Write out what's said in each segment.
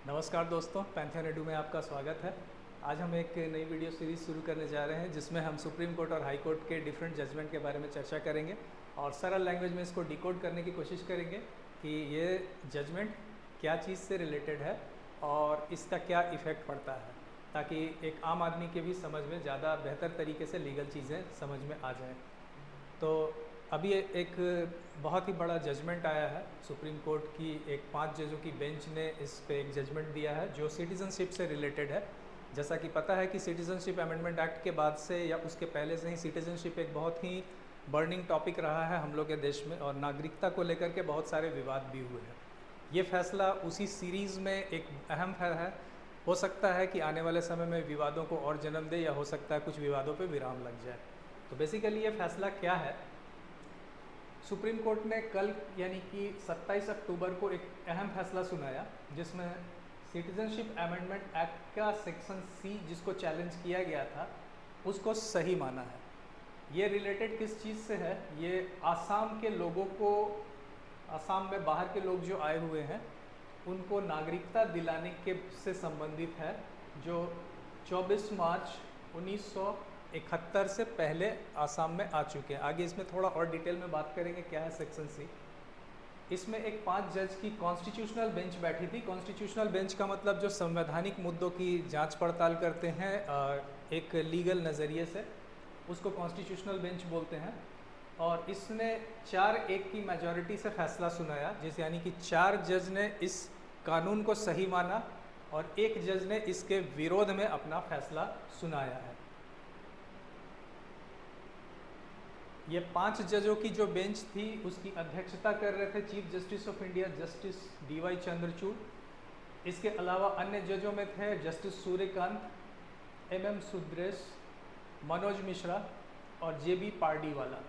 नमस्कार दोस्तों, Pantheon edu में आपका स्वागत है। आज हम एक नई वीडियो सीरीज़ शुरू करने जा रहे हैं जिसमें हम सुप्रीम कोर्ट और हाई कोर्ट के डिफरेंट जजमेंट के बारे में चर्चा करेंगे और सरल लैंग्वेज में इसको डिकोड करने की कोशिश करेंगे कि ये जजमेंट क्या चीज़ से रिलेटेड है और इसका क्या इफ़ेक्ट पड़ता है, ताकि एक आम आदमी के भी समझ में ज़्यादा बेहतर तरीके से लीगल चीज़ें समझ में आ जाएँ। तो अभी एक बहुत ही बड़ा जजमेंट आया है सुप्रीम कोर्ट की, एक 5 जजों की बेंच ने इस पे एक जजमेंट दिया है जो सिटीज़नशिप से रिलेटेड है। जैसा कि पता है कि सिटीज़नशिप अमेंडमेंट एक्ट के बाद से या उसके पहले से ही सिटीज़नशिप एक बहुत ही बर्निंग टॉपिक रहा है हम लोग के देश में, और नागरिकता को लेकर के बहुत सारे विवाद भी हुए हैं। ये फैसला उसी सीरीज़ में एक अहम है। हो सकता है कि आने वाले समय में विवादों को और जन्म दे, या हो सकता है कुछ विवादों पर विराम लग जाए। तो बेसिकली ये फैसला क्या है, सुप्रीम कोर्ट ने कल यानी कि 27 अक्टूबर को एक अहम फैसला सुनाया जिसमें सिटीजनशिप अमेंडमेंट एक्ट का सेक्शन सी जिसको चैलेंज किया गया था उसको सही माना है। ये रिलेटेड किस चीज़ से है, ये आसाम के लोगों को, आसाम में बाहर के लोग जो आए हुए हैं उनको नागरिकता दिलाने के से संबंधित है, जो 24 मार्च 1971 से पहले आसाम में आ चुके हैं। आगे इसमें थोड़ा और डिटेल में बात करेंगे क्या है सेक्शन सी। इसमें एक 5 जज की कॉन्स्टिट्यूशनल बेंच बैठी थी। कॉन्स्टिट्यूशनल बेंच का मतलब जो संवैधानिक मुद्दों की जांच पड़ताल करते हैं एक लीगल नज़रिए से, उसको कॉन्स्टिट्यूशनल बेंच बोलते हैं। और इसने 4-1 की मेजॉरिटी से फैसला सुनाया, जिस यानी कि 4 जज ने इस कानून को सही माना और 1 जज ने इसके विरोध में अपना फैसला सुनाया है। ये 5 जजों की जो बेंच थी उसकी अध्यक्षता कर रहे थे chief justice of India justice D.Y.. Chandrachud. इसके अलावा अन्य जजों में थे जस्टिस सूर्यकांत, एम.एम. सुद्रेश, मनोज मिश्रा और जे.बी. पारडीवाला।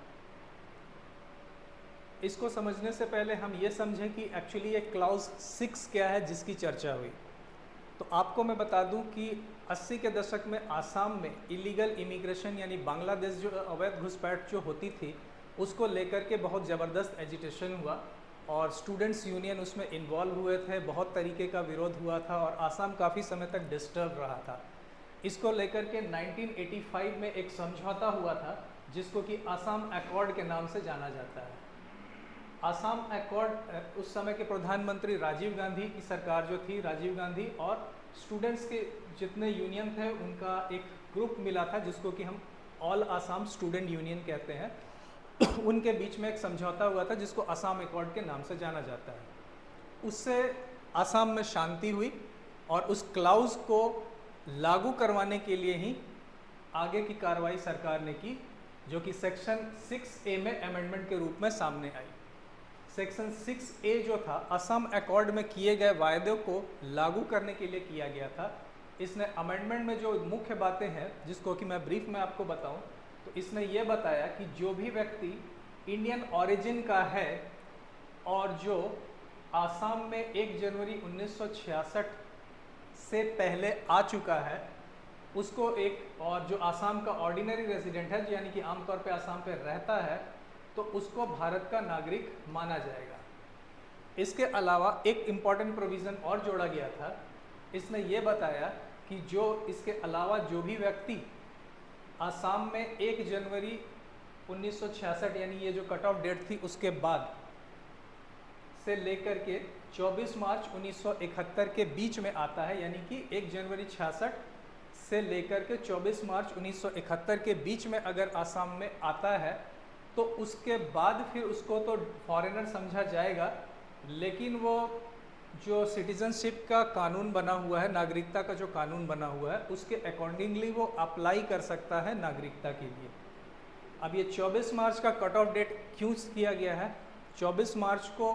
इसको समझने से पहले हम ये समझें कि एक्चुअली ये क्लाउज 6 क्या है जिसकी चर्चा हुई। तो आपको मैं बता दूं कि 80 के दशक में आसाम में इलीगल इमिग्रेशन यानी बांग्लादेश जो अवैध घुसपैठ जो होती थी उसको लेकर के बहुत ज़बरदस्त एजिटेशन हुआ और स्टूडेंट्स यूनियन उसमें इन्वॉल्व हुए थे, बहुत तरीके का विरोध हुआ था और आसाम काफ़ी समय तक डिस्टर्ब रहा था। इसको लेकर के 1985 में एक समझौता हुआ था जिसको कि आसाम एकॉर्ड के नाम से जाना जाता है। आसाम एकॉर्ड, उस समय के प्रधानमंत्री राजीव गांधी की सरकार जो थी, राजीव गांधी और स्टूडेंट्स के जितने यूनियन थे उनका एक ग्रुप मिला था जिसको कि हम ऑल आसाम स्टूडेंट यूनियन कहते हैं। उनके बीच में एक समझौता हुआ था जिसको आसाम एकॉर्ड के नाम से जाना जाता है। उससे आसाम में शांति हुई और उस क्लाउज को लागू करवाने के लिए ही आगे की कार्रवाई सरकार ने की, जो कि सेक्शन 6A में अमेंडमेंट के रूप में सामने आई। सेक्शन 6A जो था असम एकॉर्ड में किए गए वायदों को लागू करने के लिए किया गया था। इसने अमेंडमेंट में जो मुख्य बातें हैं जिसको कि मैं ब्रीफ में आपको बताऊं, तो इसने ये बताया कि जो भी व्यक्ति इंडियन ओरिजिन का है और जो आसाम में 1 जनवरी 1966 से पहले आ चुका है उसको एक, और जो आसाम का ऑर्डिनरी रेजिडेंट है यानी कि आमतौर पे आसाम पे रहता है, तो उसको भारत का नागरिक माना जाएगा। इसके अलावा एक इम्पॉर्टेंट प्रोविज़न और जोड़ा गया था। इसने ये बताया कि जो इसके अलावा जो भी व्यक्ति आसाम में 1 जनवरी 1966 यानी ये जो कट ऑफ डेट थी उसके बाद से लेकर के 24 मार्च 1971 के बीच में आता है, यानी कि 1 जनवरी 66 से लेकर के 24 मार्च 1971 के बीच में अगर आसाम में आता है तो उसके बाद फिर उसको तो फॉरेनर समझा जाएगा, लेकिन वो जो सिटीजनशिप का कानून बना हुआ है, नागरिकता का जो कानून बना हुआ है, उसके अकॉर्डिंगली वो अप्लाई कर सकता है नागरिकता के लिए। अब ये 24 मार्च का कट ऑफ डेट क्यों किया गया है? 24 मार्च को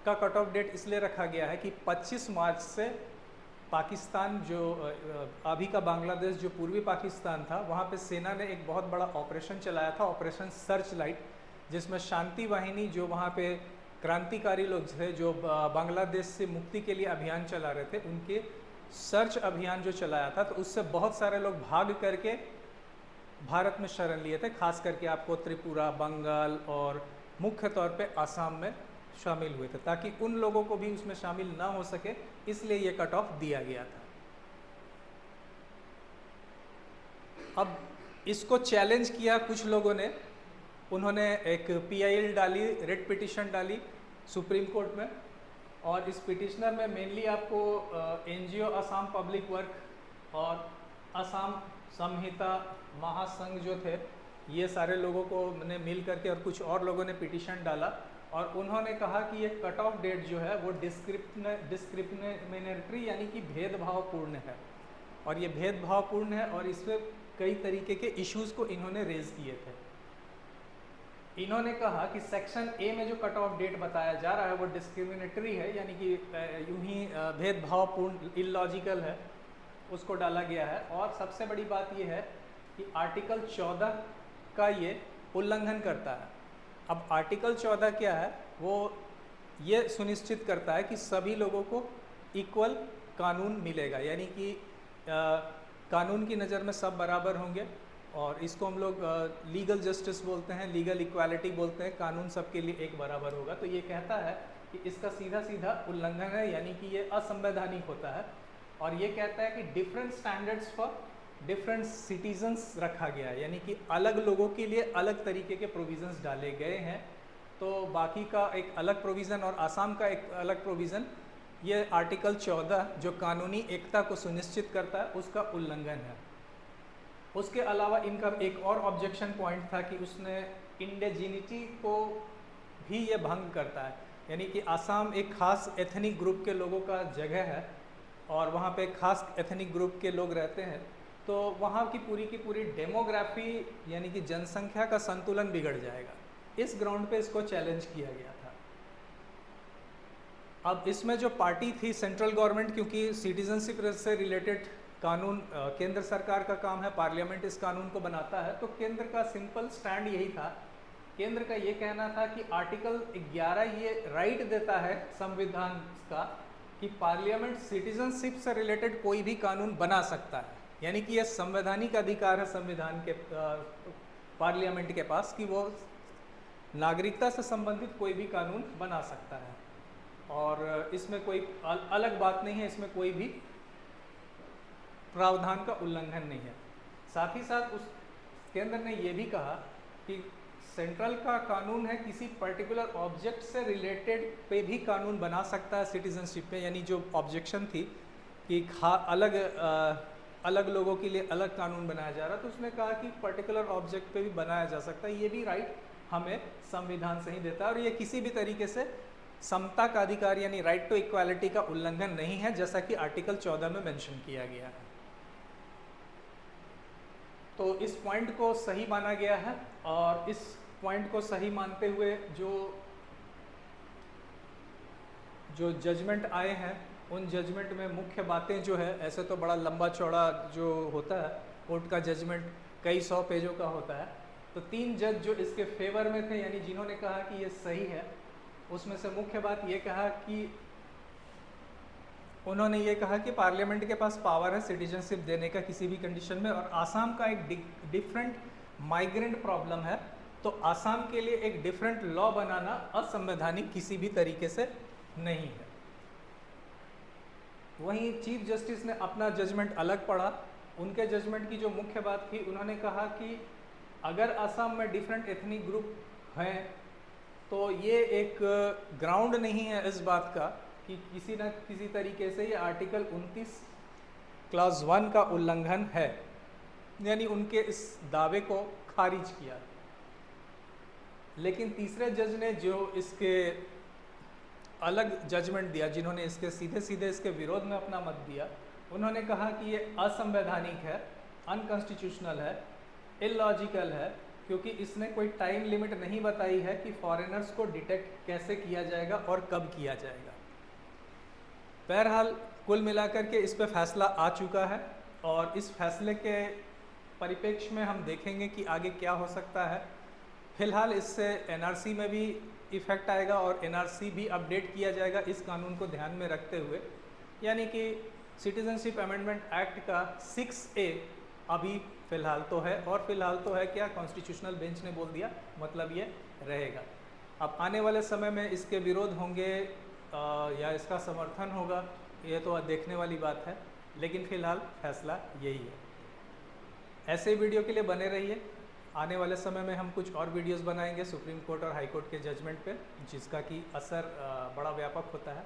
का कट ऑफ डेट इसलिए रखा गया है कि 25 मार्च से पाकिस्तान, जो अभी का बांग्लादेश जो पूर्वी पाकिस्तान था, वहाँ पे सेना ने एक बहुत बड़ा ऑपरेशन चलाया था, ऑपरेशन सर्च लाइट, जिसमें शांति वाहिनी जो वहाँ पे क्रांतिकारी लोग थे जो बांग्लादेश से मुक्ति के लिए अभियान चला रहे थे, उनके सर्च अभियान जो चलाया था, तो उससे बहुत सारे लोग भाग करके भारत में शरण लिए थे। खास करके आपको त्रिपुरा, बंगाल और मुख्य तौर पे आसाम में शामिल हुए थे, ताकि उन लोगों को भी उसमें शामिल ना हो सके, इसलिए ये कट ऑफ दिया गया था। अब इसको चैलेंज किया कुछ लोगों ने, उन्होंने एक PIL डाली, रेड पिटिशन डाली सुप्रीम कोर्ट में, और इस पिटिशनर में मेनली आपको NGO असम पब्लिक वर्क और असम संहिता महासंघ जो थे, ये सारे लोगों को ने मिल करके और कुछ और लोगों ने पिटिशन डाला, और उन्होंने कहा कि ये कट ऑफ डेट जो है वो डिस्क्रिमिनेटरी यानी कि भेदभावपूर्ण है, और ये भेदभावपूर्ण है, और इसमें कई तरीके के इश्यूज को इन्होंने रेज किए थे। इन्होंने कहा कि सेक्शन ए में जो कट ऑफ डेट बताया जा रहा है वो डिस्क्रिमिनेटरी है, यानी कि यूं ही भेदभावपूर्ण, इलॉजिकल है, उसको डाला गया है। और सबसे बड़ी बात यह है कि आर्टिकल 14 का ये उल्लंघन करता है। अब आर्टिकल 14 क्या है, वो ये सुनिश्चित करता है कि सभी लोगों को इक्वल कानून मिलेगा, यानी कि कानून की नज़र में सब बराबर होंगे, और इसको हम लोग लीगल जस्टिस बोलते हैं, लीगल इक्वालिटी बोलते हैं, कानून सबके लिए एक बराबर होगा। तो ये कहता है कि इसका सीधा सीधा उल्लंघन है, यानी कि ये असंवैधानिक होता है, और ये कहता है कि different standards for different citizens रखा गया है, यानी कि अलग लोगों के लिए अलग तरीके के प्रोविजंस डाले गए हैं। तो बाकी का एक अलग प्रोविज़न और आसाम का एक अलग प्रोविज़न, ये आर्टिकल 14 जो कानूनी एकता को सुनिश्चित करता है उसका उल्लंघन है। उसके अलावा इनका एक और ऑब्जेक्शन पॉइंट था कि उसने इंडिजिनिटी को भी ये भंग करता है, यानी कि आसाम एक खास एथनिक ग्रुप के लोगों का जगह है, और वहाँ पे खास एथनिक ग्रुप के लोग रहते हैं, तो वहाँ की पूरी डेमोग्राफी यानी कि जनसंख्या का संतुलन बिगड़ जाएगा। इस ग्राउंड पे इसको चैलेंज किया गया था। अब इसमें जो पार्टी थी सेंट्रल गवर्नमेंट, क्योंकि सिटीजनशिप से रिलेटेड कानून केंद्र सरकार का काम है, पार्लियामेंट इस कानून को बनाता है, तो केंद्र का सिंपल स्टैंड यही था। केंद्र का ये कहना था कि आर्टिकल 11 ये राइट देता है संविधान का कि पार्लियामेंट सिटीजनशिप से रिलेटेड कोई भी कानून बना सकता है, यानी कि यह संवैधानिक अधिकार है संविधान के पार्लियामेंट के पास कि वो नागरिकता से संबंधित कोई भी कानून बना सकता है, और इसमें कोई अलग बात नहीं है, इसमें कोई भी प्रावधान का उल्लंघन नहीं है। साथ ही साथ उस केंद्र ने यह भी कहा कि सेंट्रल का कानून है, किसी पर्टिकुलर ऑब्जेक्ट से रिलेटेड पे भी कानून बना सकता है सिटीजनशिप पे, यानी जो ऑब्जेक्शन थी कि अलग लोगों के लिए अलग कानून बनाया जा रहा, तो उसने कहा कि पर्टिकुलर ऑब्जेक्ट पे भी बनाया जा सकता है, ये भी राइट हमें संविधान से ही देता है, और ये किसी भी तरीके से समता का अधिकार यानी राइट टू इक्वालिटी का उल्लंघन नहीं है, जैसा कि आर्टिकल 14 में मेंशन किया गया है। तो इस पॉइंट को सही माना गया है, और इस पॉइंट को सही मानते हुए जो जजमेंट आए हैं, उन जजमेंट में मुख्य बातें जो है, ऐसे तो बड़ा लंबा चौड़ा जो होता है कोर्ट का जजमेंट, कई 100 पेजों का होता है, तो 3 जज जो इसके फेवर में थे, यानी जिन्होंने कहा कि ये सही है, उसमें से मुख्य बात ये कहा कि उन्होंने ये कहा कि पार्लियामेंट के पास पावर है सिटीजनशिप देने का किसी भी कंडीशन में, और आसाम का एक डिफरेंट माइग्रेंट प्रॉब्लम है, तो आसाम के लिए एक डिफरेंट लॉ बनाना असंवैधानिक किसी भी तरीके से नहीं है। वहीं चीफ जस्टिस ने अपना जजमेंट अलग पढ़ा। उनके जजमेंट की जो मुख्य बात थी, उन्होंने कहा कि अगर असम में डिफरेंट एथनिक ग्रुप हैं तो ये एक ग्राउंड नहीं है इस बात का कि किसी न किसी तरीके से ये आर्टिकल 29 क्लॉज 1 का उल्लंघन है, यानी उनके इस दावे को खारिज किया। लेकिन तीसरे जज ने जो इसके अलग जजमेंट दिया, जिन्होंने इसके सीधे सीधे इसके विरोध में अपना मत दिया, उन्होंने कहा कि ये असंवैधानिक है, अनकॉन्स्टिट्यूशनल है, इलॉजिकल है, क्योंकि इसने कोई टाइम लिमिट नहीं बताई है कि फॉरेनर्स को डिटेक्ट कैसे किया जाएगा और कब किया जाएगा। बहरहाल कुल मिलाकर के इस पे फैसला आ चुका है, और इस फैसले के परिप्रेक्ष्य में हम देखेंगे कि आगे क्या हो सकता है। फिलहाल इससे एनआरसी में भी इफ़ेक्ट आएगा, और एनआरसी भी अपडेट किया जाएगा इस कानून को ध्यान में रखते हुए, यानी कि सिटीजनशिप अमेंडमेंट एक्ट का 6A अभी फ़िलहाल तो है, और फिलहाल तो है क्या, कॉन्स्टिट्यूशनल बेंच ने बोल दिया, मतलब ये रहेगा। अब आने वाले समय में इसके विरोध होंगे या इसका समर्थन होगा, ये तो देखने वाली बात है, लेकिन फ़िलहाल फैसला यही है। ऐसे ही वीडियो के लिए बने रहिए। आने वाले समय में हम कुछ और वीडियोस बनाएंगे सुप्रीम कोर्ट और हाई कोर्ट के जजमेंट पे, जिसका कि असर बड़ा व्यापक होता है।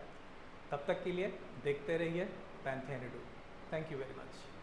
तब तक के लिए देखते रहिए Pantheon edu. Thank you very much.